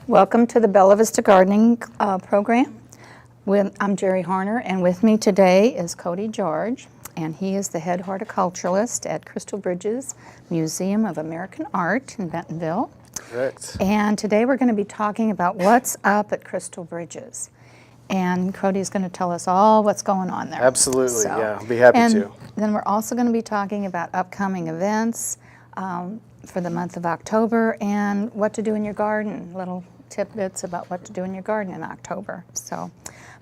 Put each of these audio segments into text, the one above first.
Welcome to the Bella Vista Gardening program. I'm Jerry Horner, and with me today is Cody George, and he is the head horticulturalist at Crystal Bridges Museum of American Art in Bentonville. Correct. And today we're going to be talking about what's up at Crystal Bridges. And Cody's going to tell us all what's going on there. Absolutely, yeah, I'll be happy to. Then we're also going to be talking about upcoming events for the month of October and what to do in your garden, little tidbits about what to do in your garden in October.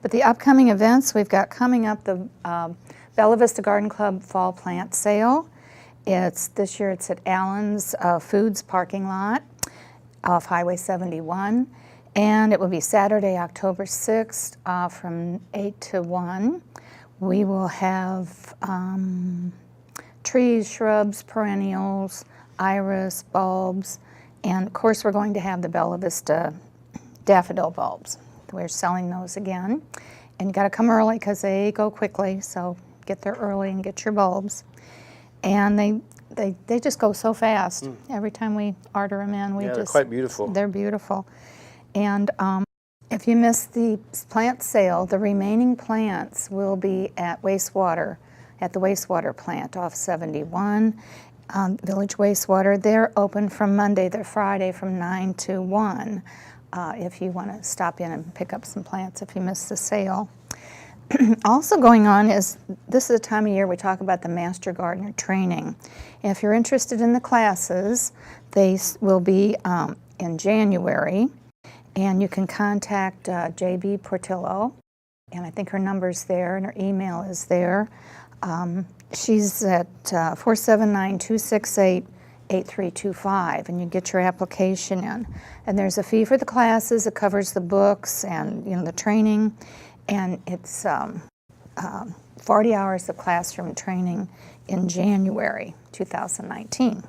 But the upcoming events we've got coming up, the Bella Vista Garden Club Fall Plant Sale. This year it's at Allen's Foods parking lot off Highway 71. And it will be Saturday, October 6th from 8 to 1. We will have trees, shrubs, perennials, iris, bulbs, and of course we're going to have the Bella Vista daffodil bulbs. We're selling those again. And you got to come early because they go quickly, so get there early and get your bulbs. And they just go so fast. Every time we order them in, they're quite beautiful. They're beautiful. And if you miss the plant sale, the remaining plants will be at the wastewater plant off 71, Village Wastewater. They're open from Monday to Friday from 9 to 1 if you want to stop in and pick up some plants if you miss the sale. Also going on is, this is the time of year we talk about the Master Gardener training. If you're interested in the classes, they will be in January. And you can contact JB Portillo, and I think her number's there, and her email is there. She's at 479-268-8325, and you get your application in. And there's a fee for the classes. It covers the books and the training, and it's 40 hours of classroom training in January 2019.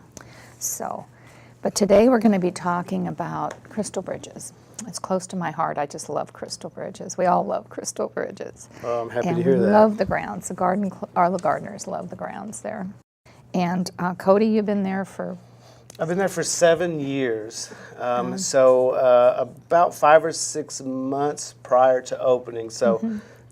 But today we're going to be talking about Crystal Bridges. It's close to my heart. I just love Crystal Bridges. We all love Crystal Bridges. Oh, I'm happy to hear that. And we love the grounds. The gardeners love the grounds there. And Cody, you've been there for? I've been there for 7 years. So about 5 or 6 months prior to opening. So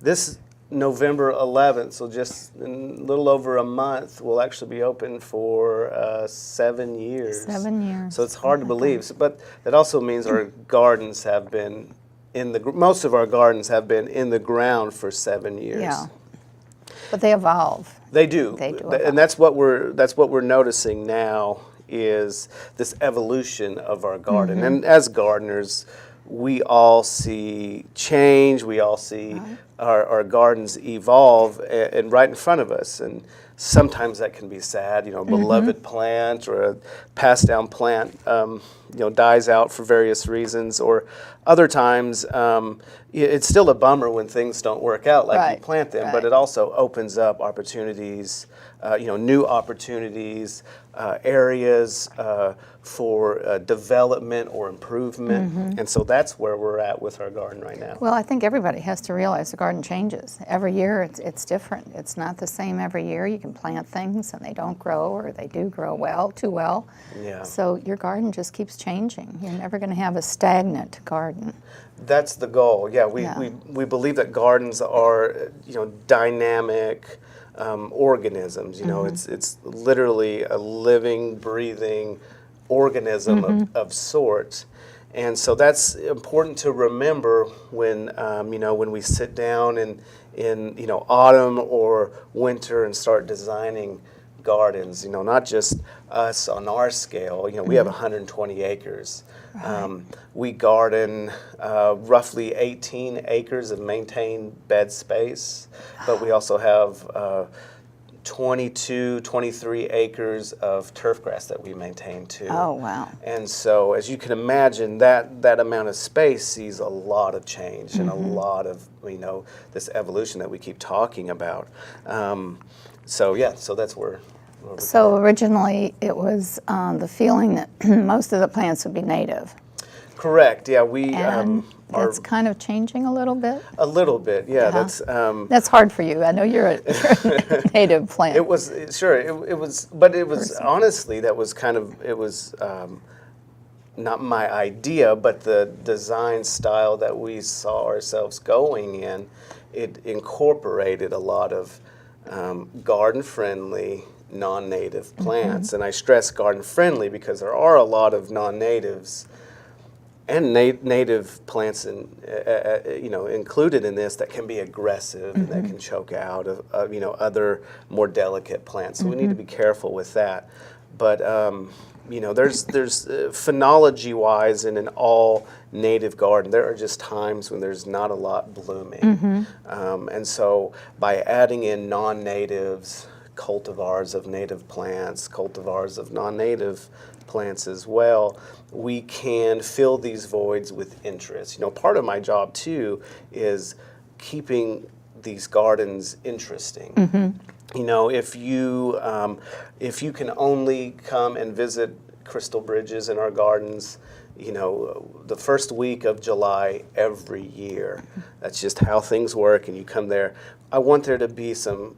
this November 11th, so just in a little over a month, we'll actually be open for 7 years. 7 years. So it's hard to believe. But that also means our gardens have been most of our gardens have been in the ground for 7 years. Yeah. But they evolve. They do. They do. And that's what we're noticing now, is this evolution of our garden. And as gardeners, we all see change, we all see our gardens evolve and right in front of us. And sometimes that can be sad, a beloved plant or a passed down plant, dies out for various reasons. Or other times, it's still a bummer when things don't work out like you plant them, but it also opens up opportunities, new opportunities, areas for development or improvement. And so that's where we're at with our garden right now. Well, I think everybody has to realize the garden changes. Every year it's different. It's not the same every year. You can plant things and they don't grow, or they do grow too well. Yeah. So your garden just keeps changing. You're never going to have a stagnant garden. That's the goal. Yeah, we believe that gardens are dynamic organisms. It's literally a living, breathing organism of sorts. And so that's important to remember when when we sit down in autumn or winter and start designing gardens. Not just us on our scale. We have 120 acres. We garden roughly 18 acres of maintained bed space, but we also have 22, 23 acres of turf grass that we maintain too. Oh, wow. And so, as you can imagine, that amount of space sees a lot of change and a lot of, this evolution that we keep talking about. So that's where So originally it was the feeling that most of the plants would be native. Correct. Yeah, And that's kind of changing a little bit. A little bit. Yeah. That's hard for you. I know you're a native plant. It was sure. It was, but it was honestly that was kind of it was not my idea, but the design style that we saw ourselves going in, it incorporated a lot of garden-friendly, non-native plants. And I stress garden-friendly because there are a lot of non-natives and native plants included in this that can be aggressive and that can choke out of other more delicate plants. So we need to be careful with that. But there's phenology-wise in an all-native garden, there are just times when there's not a lot blooming. And so by adding in non-natives, cultivars of native plants, cultivars of non-native plants as well, we can fill these voids with interest. Part of my job too is keeping these gardens interesting. If you can only come and visit crystal bridges in our gardens, the first week of July every year, that's just how things work, and you come there. We want there to be some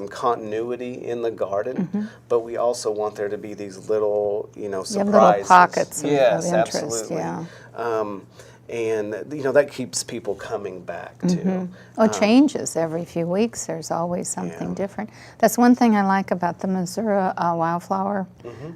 continuity in the garden, but we also want there to be these little, surprises. Little pockets of interest. Absolutely. Yeah. And that keeps people coming back too. It changes every few weeks. There's always something different. That's one thing I like about the Missouri Wildflower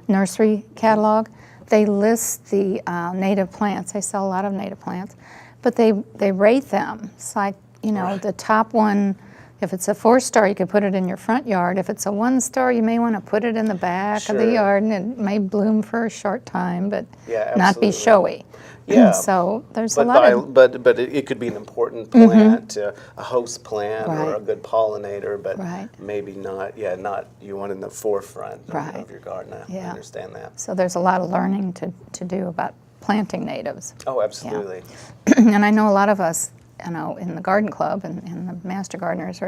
Nursery catalog. They list the native plants. They sell a lot of native plants, but they rate them. It's like, the top one, if it's a 4-star, you could put it in your front yard. If it's a 1-star, you may want to put it in the back of the yard, and it may bloom for a short time, but not be showy. Yeah. So there's a lot of... But it could be an important plant, a host plant or a good pollinator, but maybe not you want in the forefront of your garden. I understand that. So there's a lot of learning to do about planting natives. Oh, absolutely. Yeah. And I know a lot of us, in the garden club and the master gardeners,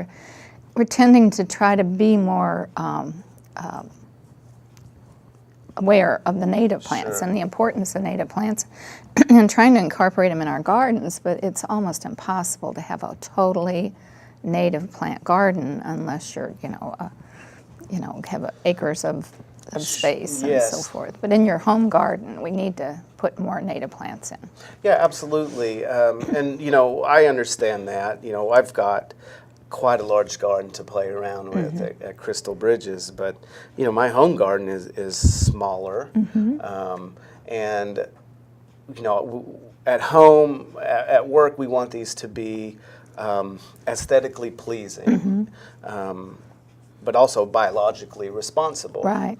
we're tending to try to be more aware of the native plants and the importance of native plants and trying to incorporate them in our gardens, but it's almost impossible to have a totally native plant garden unless you're, have acres of space and so forth. But in your home garden, we need to put more native plants in. Yeah, absolutely. And, I understand that. I've got quite a large garden to play around with at Crystal Bridges, but my home garden is smaller, and at home, at work, we want these to be aesthetically pleasing, but also biologically responsible. Right.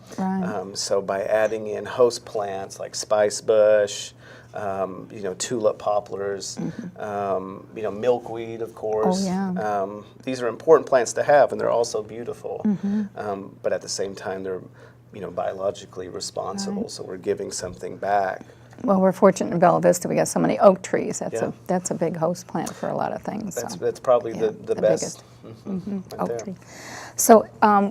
So by adding in host plants like spice bush, tulip poplars, milkweed, of course. These are important plants to have, and they're also beautiful. But at the same time, they're, biologically responsible. So we're giving something back. Well, we're fortunate in Bella Vista. We got so many oak trees. That's a big host plant for a lot of things. That's probably the best. Biggest. Right oak there. tree. So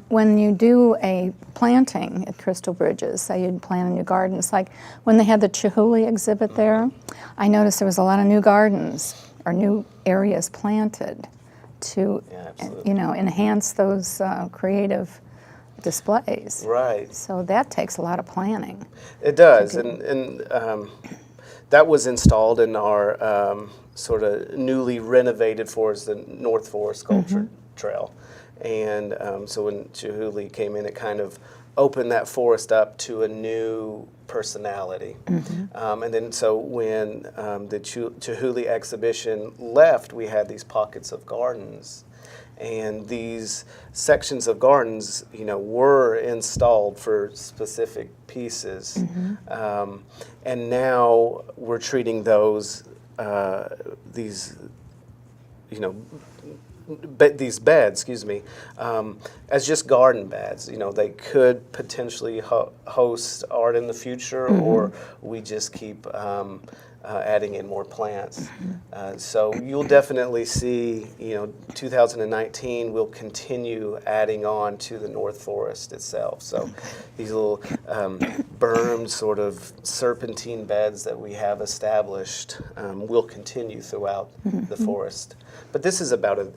when you do a planting at Crystal Bridges, say you'd plant a new garden, it's like when they had the Chihuly exhibit there, I noticed there was a lot of new gardens or new areas planted to, enhance those creative displays. Right. So that takes a lot of planning. It does, and that was installed in our sort of newly renovated forest, the North Forest Sculpture Trail. And so when Chihuly came in, it kind of opened that forest up to a new personality. And then so when the Chihuly exhibition left, we had these pockets of gardens. And these sections of gardens, were installed for specific pieces. And now we're treating those, these beds, as just garden beds. They could potentially host art in the future, or we just keep adding in more plants. So you'll definitely see, 2019 we'll continue adding on to the North Forest itself. So these little bermed sort of serpentine beds that we have established will continue throughout the forest. But this is about a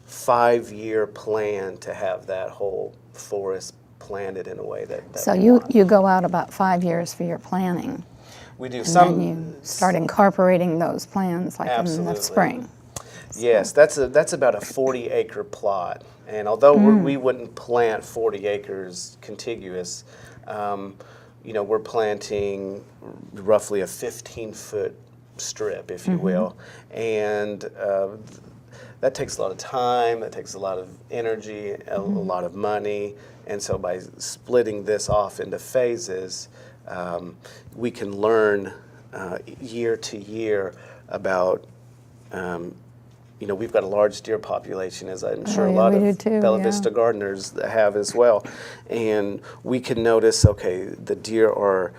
5-year plan to have that whole forest planted in a way that So we you want. go out about 5 years for your planting, We do and some. then you start incorporating those plants like in Absolutely. the spring. Yes, that's about a 40-acre plot, and although we wouldn't plant 40 acres contiguous, we're planting roughly a 15-foot strip, if you will, and that takes a lot of time, that takes a lot of energy, a lot of money, and so by splitting this off into phases, we can learn year to year about we've got a large deer population, as I'm sure a lot of Bella Vista gardeners have as well. And we can notice, okay, the deer are,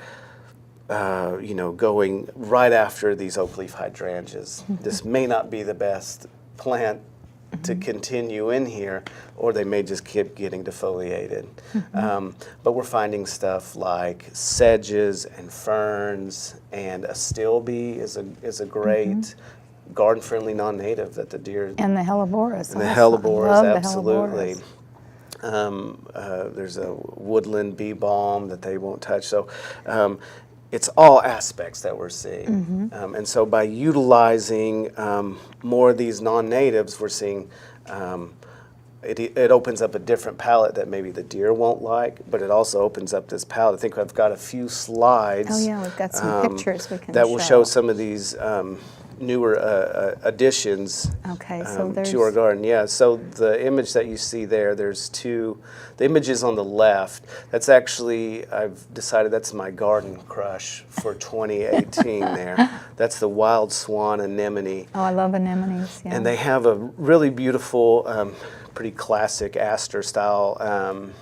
going right after these oak leaf hydrangeas. This may not be the best plant to continue in here, or they may just keep getting defoliated. But we're finding stuff like sedges and ferns, and a stilby is a great garden-friendly non-native that the deer... And the helleborus. And the helleborus, love absolutely. The helleborus. There's a woodland bee balm that they won't touch. So it's all aspects that we're seeing. And so by utilizing more of these non-natives, we're seeing it opens up a different palette that maybe the deer won't like, but it also opens up this palette. I think I've got a few slides. Oh yeah, we've got some pictures we can that will show some of these newer additions to our garden. Yeah, so the image that you see there, there's two. The images on the left, that's actually, I've decided that's my garden crush for 2018 there. That's the wild swan anemone. Oh, I love anemones, yeah. And they have a really beautiful, pretty classic Astor style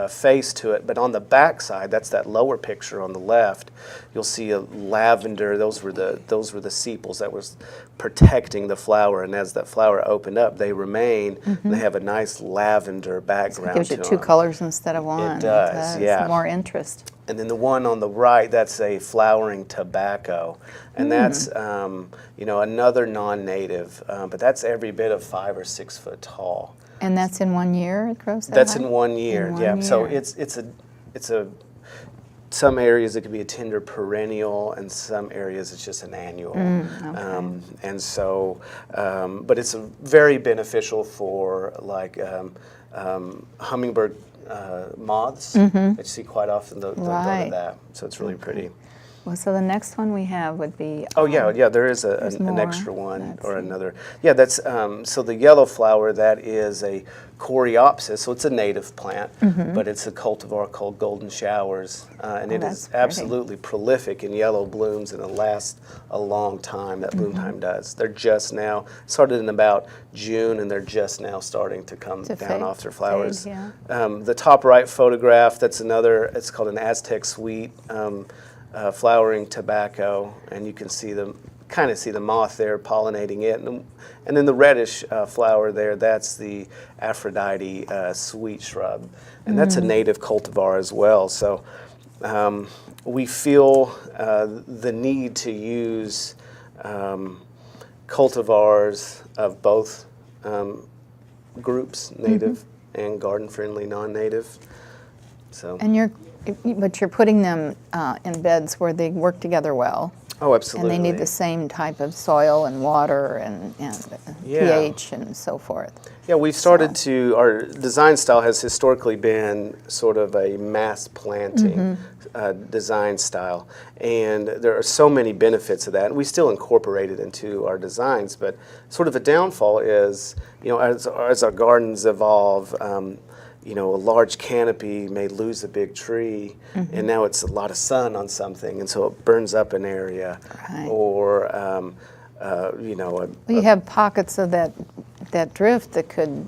face to it, but on the back side, that's that lower picture on the left, you'll see a lavender. Those were the sepals that was protecting the flower, and as that flower opened up, they remain. And they have a nice lavender background. So it gives you two colors instead of one. It does, yeah. More interest. And then the one on the right, that's a flowering tobacco, and that's another non-native, but that's every bit of 5 or 6 foot tall. And that's in 1 year it grows that That's high? in 1 year, yeah. So it's a some areas it could be a tender perennial, and some areas it's just an annual. And so, but it's very beneficial for like hummingbird moths that you see quite often. They'll go to that, so it's really pretty. Well, so the next one we have would be... Oh, yeah, there is an extra one or another. Yeah, that's, so the yellow flower, that is a coreopsis, so it's a native plant, but it's a cultivar called Golden Showers, and it is absolutely prolific in yellow blooms, and it lasts a long time, that bloom time does. They're just now, started in about June, and they're just now starting to come down off their flowers. The top right photograph, that's another, it's called an Aztec Sweet, flowering tobacco, and you can kind of see the moth there pollinating it, and then the reddish flower there, that's the Aphrodite sweet shrub, and that's a native cultivar as well. So we feel the need to use cultivars of both groups, native and garden-friendly, non-native. So. But you're putting them in beds where they work together well. Oh, absolutely. And they need the same type of soil and water and pH and so forth. Yeah, we've started to, our design style has historically been sort of a mass planting design style. And there are so many benefits of that. And we still incorporate it into our designs. But sort of a downfall is, as our gardens evolve, a large canopy may lose a big tree, and now it's a lot of sun on something, and so it burns up an area. Or, you have pockets of that drift that could,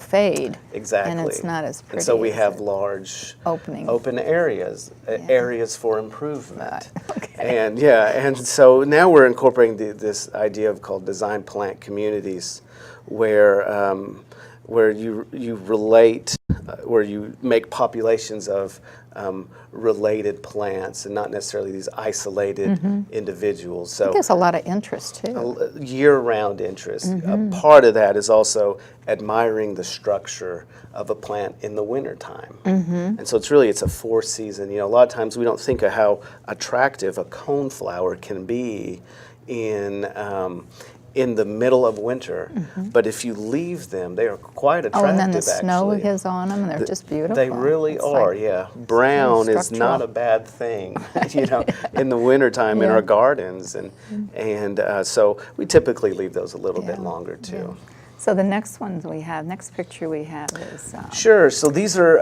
fade. Exactly. And it's not as pretty. And so we have large open areas, areas for improvement. And so now we're incorporating this idea called design plant communities, where you relate, where you make populations of related plants and not necessarily these isolated individuals. So There's a lot of interest too. Year-round interest. A part of that is also admiring the structure of a plant in the wintertime. And so it's a four-season. You know, a lot of times we don't think of how attractive a coneflower can be in the middle of winter, but if you leave them, they are quite attractive. And then the snow actually. is on them, and they're just beautiful. They really It's are, like yeah. Brown is structural. not a bad thing, you know, in the wintertime in Yeah. our gardens, and so we typically leave those a little bit longer too. So the next picture we have is... Sure. So these are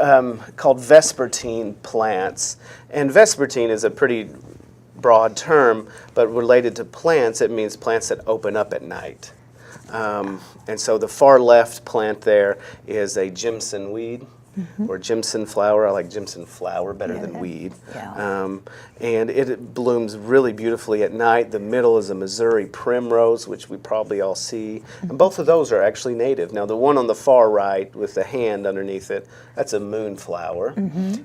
called vespertine plants, and vespertine is a pretty broad term, but related to plants, it means plants that open up at night. And so the far left plant there is a Jimson weed or Jimson flower. I like Jimson flower better than weed. Yeah. And it blooms really beautifully at night. The middle is a Missouri primrose, which we probably all see. And both of those are actually native. Now, the one on the far right with the hand underneath it, that's a moonflower.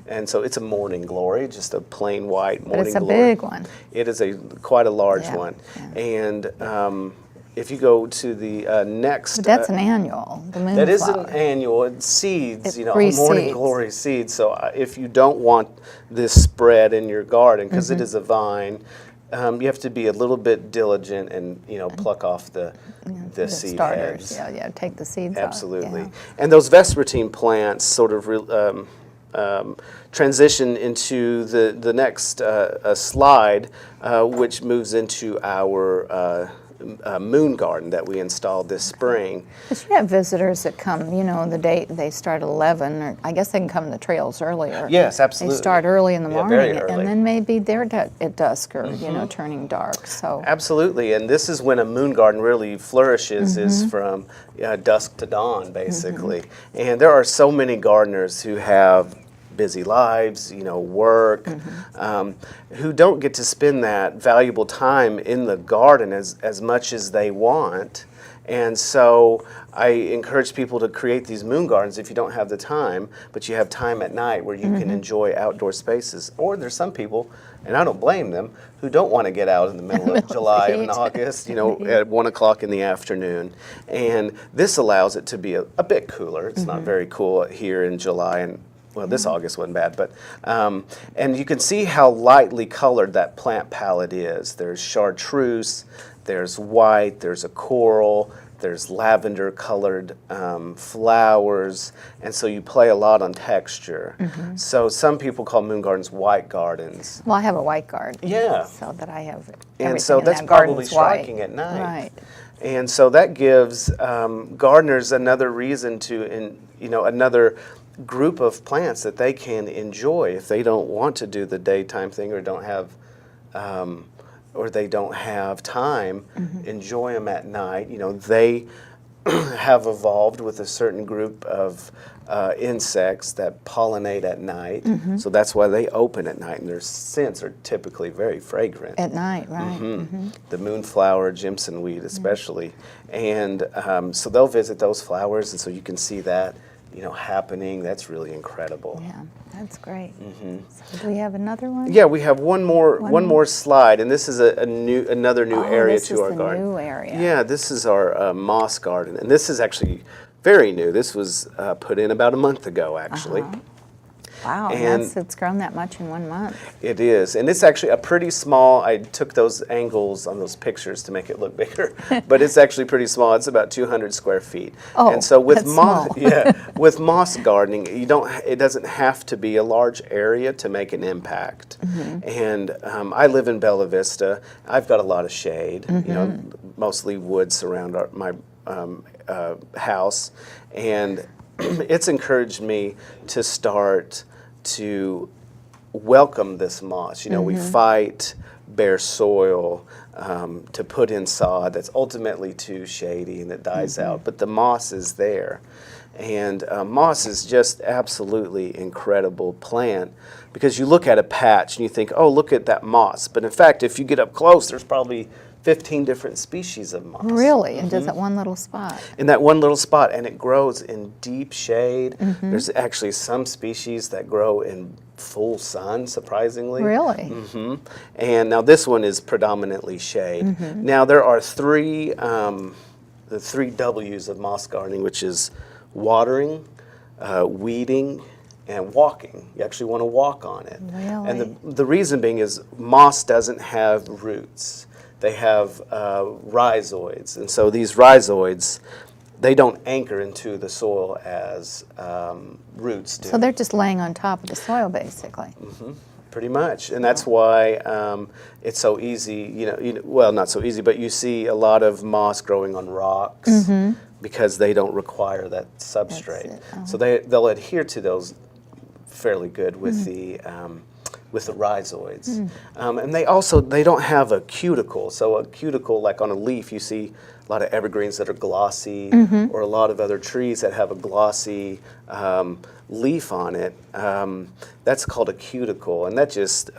And so it's a morning glory, just a plain white morning glory. But it's a big one. It is quite a large one. Yeah. And if you go to the next... But that's an annual, the moonflower. That is an annual. It seeds, It morning pre-seeds. glory seeds. So if you don't want this spread in your garden, because it is a vine, you have to be a little bit diligent and, pluck off the seed starters. heads. Yeah, take the seeds Absolutely. off. And those vespertine plants sort of transition into the next slide, which moves into our moon garden that we installed this spring. But you have visitors that come, the day they start at 11, or I guess they can come to the trails earlier. Yes, absolutely. They start early in the morning, very early. and then maybe they're at dusk or, turning dark. So Absolutely, and this is when a moon garden really flourishes, is from dusk to dawn, basically. And there are so many gardeners who have busy lives, work, who don't get to spend that valuable time in the garden as much as they want. And so I encourage people to create these moon gardens if you don't have the time, but you have time at night where you can enjoy outdoor spaces. Or there's some people, and I don't blame them, who don't want to get out in the middle of July and August, at 1 o'clock in the afternoon. And this allows it to be a bit cooler. It's not very cool here in July, and well, this August wasn't bad, but and you can see how lightly colored that plant palette is. There's chartreuse, there's white, there's a coral, there's lavender colored flowers, and so you play a lot on texture. So some people call moon gardens white gardens. well, I have a white garden. Yeah. So that I have everything And so in that's that probably garden's white. striking at night. Right. And so that gives gardeners another reason to, another group of plants that they can enjoy if they don't want to do the daytime thing or don't have, or they don't have time. Enjoy them at night. They have evolved with a certain group of insects that pollinate at night. So that's why they open at night, and their scents are typically very fragrant. At night, right. The moonflower, Jimson weed especially. And so they'll visit those flowers, and so you can see that happening. That's really incredible. Yeah, that's great. So do we have another one? Yeah, we have one more slide, and this is another new area to our garden. This is the new area. Yeah, this is our moss garden, and this is actually very new. This was put in about a month ago, actually. Wow, And it's grown that much in 1 month. It is, and it's actually a pretty small. I took those angles on those pictures to make it look bigger, but it's actually pretty small. It's about 200 square feet. Oh, and so with that's moss, small. with moss gardening, it doesn't have to be a large area to make an impact. And I live in Bella Vista. I've got a lot of shade. Mostly wood surround my house, and it's encouraged me to start to welcome this moss. We fight bare soil to put in sod that's ultimately too shady and it dies out, but the moss is there. And moss is just absolutely incredible plant, because you look at a patch and you think, oh, look at that moss. But in fact, if you get up close, there's probably 15 different species of moss. Really? And just that one little spot? In that one little spot, and it grows in deep shade. There's actually some species that grow in full sun, surprisingly. Really? And now this one is predominantly shade. Now there are the 3 W's of moss gardening, which is watering, weeding, and walking. You actually want to walk on it. Really? And the reason being is moss doesn't have roots. They have rhizoids. And so these rhizoids, they don't anchor into the soil as roots do. So they're just laying on top of the soil, basically. Pretty much, and that's why it's so easy. Well, not so easy, but you see a lot of moss growing on rocks because they don't require that substrate. So they'll adhere to those fairly good with the rhizoids, and they don't have a cuticle. So a cuticle, like on a leaf, you see a lot of evergreens that are glossy, or a lot of other trees that have a glossy leaf on it. That's called a cuticle, and that just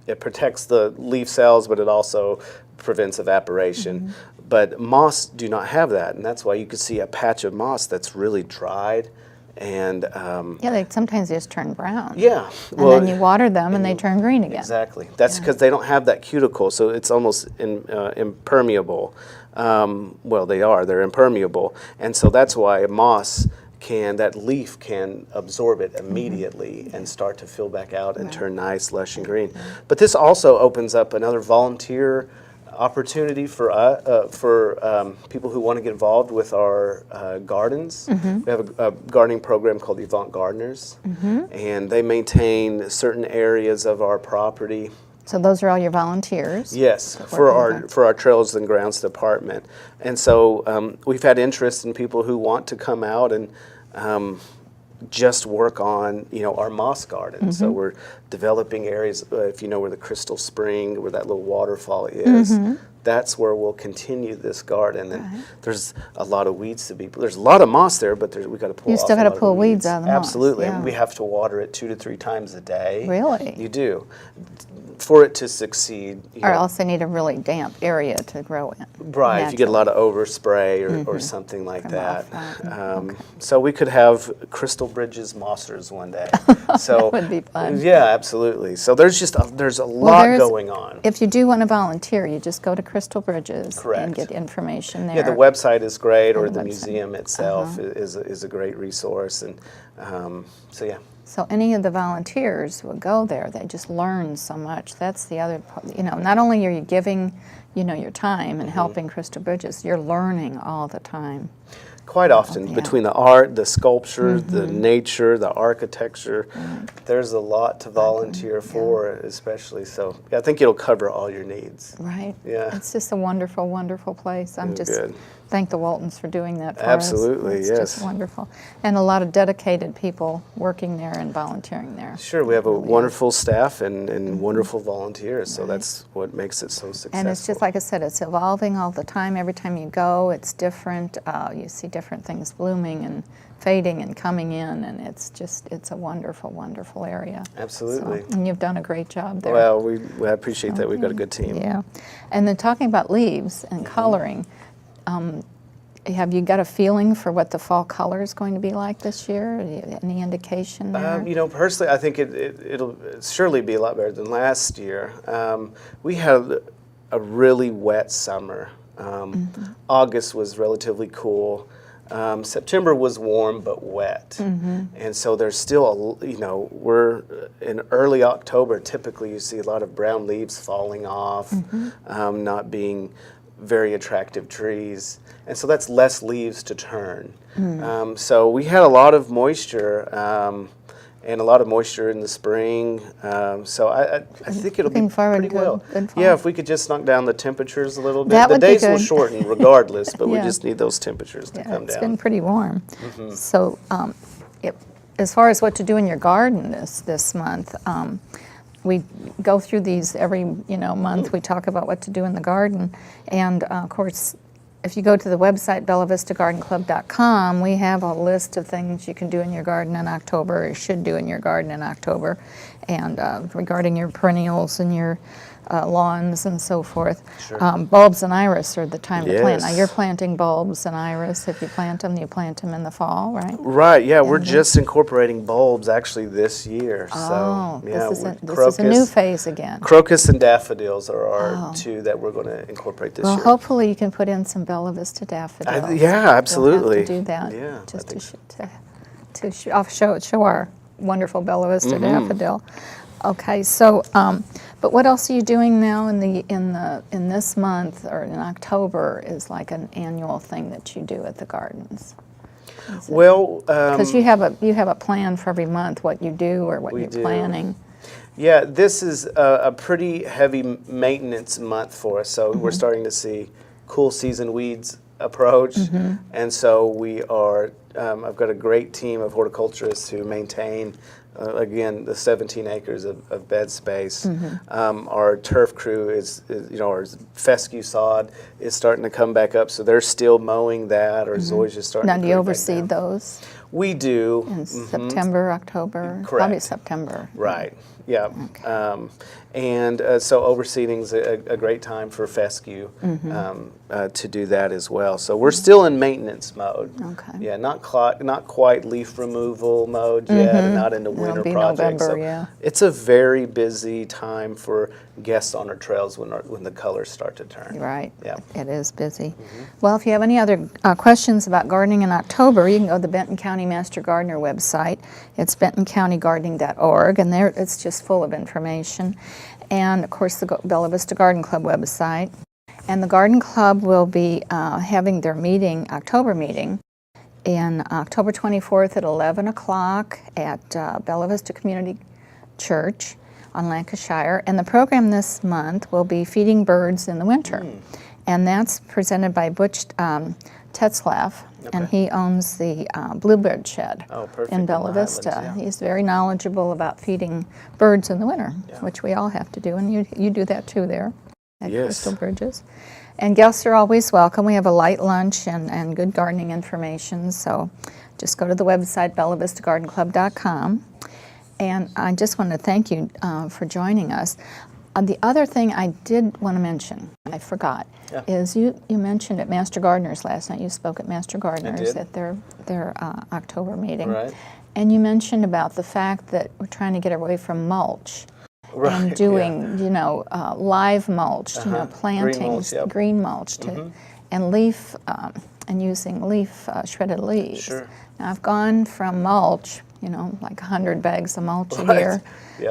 it protects the leaf cells, but it also prevents evaporation. But moss do not have that, and that's why you can see a patch of moss that's really dried. And yeah, they sometimes just turn brown. Yeah, and then you water them, and they turn green again. Exactly. That's because they don't have that cuticle, so it's almost impermeable. Well, they're impermeable, and so that's why moss that leaf can absorb it immediately and start to fill back out and turn nice, lush, and green. But this also opens up another volunteer opportunity for people who want to get involved with our gardens. We have a gardening program called the Avant Gardeners, and they maintain certain areas of our property. So those are all your volunteers? Yes, for our Trails and Grounds department. And so we've had interest in people who want to come out and just work on our moss garden. So we're developing areas. If you know where the Crystal Spring, where that little waterfall is, that's where we'll continue this garden. And there's a lot of weeds to be. There's a lot of moss there, but we got to pull. You still got to pull weeds out of the moss. Absolutely, yeah. and we have to water it 2 to 3 times a day. Really? You do. For it to succeed. Or else they need a really damp area to grow in. Right, if you get a lot of overspray or something like that. So we could have Crystal Bridges mossers one day. So that would be fun. Yeah, absolutely. So there's a lot going on. If you do want to volunteer, you just go to Crystal Bridges Correct. and get information there. Yeah, the website is great, or And the website. museum itself is a great resource, and so yeah. So any of the volunteers will go there. They just learn so much. That's the other, not only are you giving, your time and helping Crystal Bridges, you're learning all the time. Quite often, between the art, the sculpture, the nature, the architecture, there's a lot to volunteer for, especially. So I think it'll cover all your needs. Right. Yeah. It's just a wonderful, wonderful place. I'm just good. Thank the Waltons for doing that for Absolutely, us. yes. It's just wonderful. And a lot of dedicated people working there and volunteering there. Sure, we have a wonderful staff and wonderful volunteers, so that's what makes it so successful. And it's just like I said, it's evolving all the time. Every time you go, it's different. You see different things blooming and fading and coming in, and it's a wonderful, wonderful area. Absolutely. So, and you've done a great job there. Well, I appreciate that. We've got a good team. Yeah. And then talking about leaves and coloring, have you got a feeling for what the fall color is going to be like this year? Any indication there? Personally, I think it'll surely be a lot better than last year. We had a really wet summer. August was relatively cool. September was warm but wet, and so there's still we're in early October. Typically, you see a lot of brown leaves falling off, not being very attractive trees, and so that's less leaves to turn. So we had a lot of moisture, and a lot of moisture in the spring. So I think it'll be pretty well. Yeah, if we could just knock down the temperatures a little bit. The days will shorten regardless, but we just need those temperatures to come down. It's been pretty warm. So as far as what to do in your garden this month, we go through these every month. We talk about what to do in the garden, and of course, if you go to the website bellavistagardenclub.com, we have a list of things you can do in your garden in October, or should do in your garden in October, and regarding your perennials and your lawns and so forth. Sure. Bulbs and iris are the time to plant. Now Yes. you're planting bulbs and iris. If you plant them in the fall, right? Right, yeah, we're just incorporating bulbs actually this year. Oh, so, yeah, this is a new phase again. Crocus and daffodils are our two that we're going to incorporate this Well, year. hopefully you can put in some Bella Vista daffodils. Yeah, absolutely. We'll have to do that. Yeah, just to show our wonderful Bella Vista daffodil. Okay, so, but what else are you doing now in this month or in October is like an annual thing that you do at the gardens? Well, Because you have a plan for every month what you do or what you're planning. yeah, this is a pretty heavy maintenance month for us. So we're starting to see cool season weeds approach, and so we are. I've got a great team of horticulturists who maintain. Again, the 17 acres of bed space. Our turf crew our fescue sod is starting to come back up, so they're still mowing that, or zoysia is starting Now, to do you come back oversee down. those We do. in September, October? Correct. Probably September. Right, yeah. Okay. So overseeding is a great time for fescue to do that as well. So we're still in maintenance mode. Okay. Yeah, not quite leaf removal mode yet, and not into winter be projects. November, So yeah. it's a very busy time for guests on our trails when the colors start to turn. Right. Yeah. It is busy. Well, if you have any other questions about gardening in October, you can go to the Benton County Master Gardener website. It's bentoncountygardening.org, and there it's just full of information. And, of course, the Bella Vista Garden Club website. And the Garden Club will be having their October meeting, in October 24th at 11 o'clock at Bella Vista Community Church on Lancashire. And the program this month will be Feeding Birds in the Winter. And that's presented by Butch Tetzlaff, and he owns the Bluebird Shed in Bella Vista. Yeah. He's very knowledgeable about feeding birds in the winter, which we all have to do, and you do that too there at Crystal Bridges. And guests are always welcome. We have a light lunch and good gardening information, so just go to the website, bellavistagardenclub.com. And I just want to thank you for joining us. The other thing I did want to mention, I forgot, is you mentioned at Master Gardeners last night. You spoke at Master Gardeners at their October meeting. Right. And you mentioned about the fact that we're trying to get away from mulch and doing, live mulch, plantings, green mulch, and leaf, and using leaf, shredded leaves. Sure. Now, I've gone from mulch, like 100 bags of mulch a year,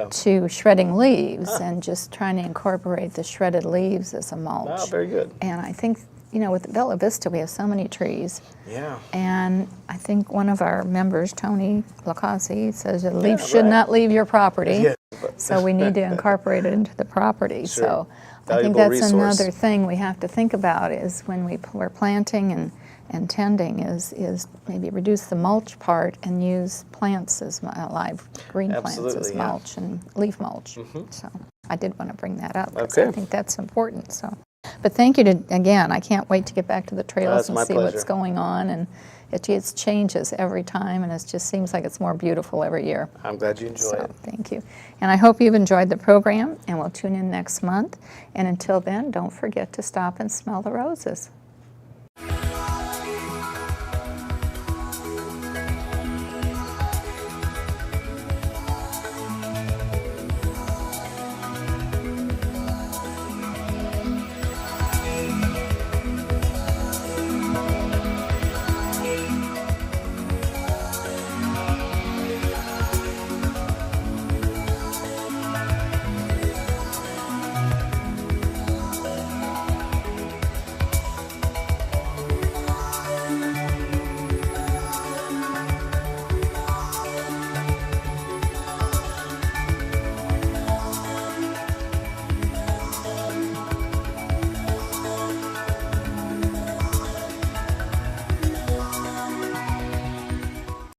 to shredding leaves and just trying to incorporate the shredded leaves as a mulch. Oh, very good. And I think, with Bella Vista, we have so many trees. Yeah. And I think one of our members, Tony Lacazzi, says that leaves should not leave your property. Yeah. So we need to incorporate it into the property. Sure. So I think Valuable that's resource. another thing we have to think about is when we're planting and tending is maybe reduce the mulch part and use plants as live green plants as mulch and leaf mulch. So I did want to bring that up because I think that's important. So, but thank you again. I can't wait to get back to the trails and see what's going on, and it changes every time, and it just seems like it's more beautiful every year. I'm glad you enjoyed it. Thank you. And I hope you've enjoyed the program, and we'll tune in next month. And until then, don't forget to stop and smell the roses.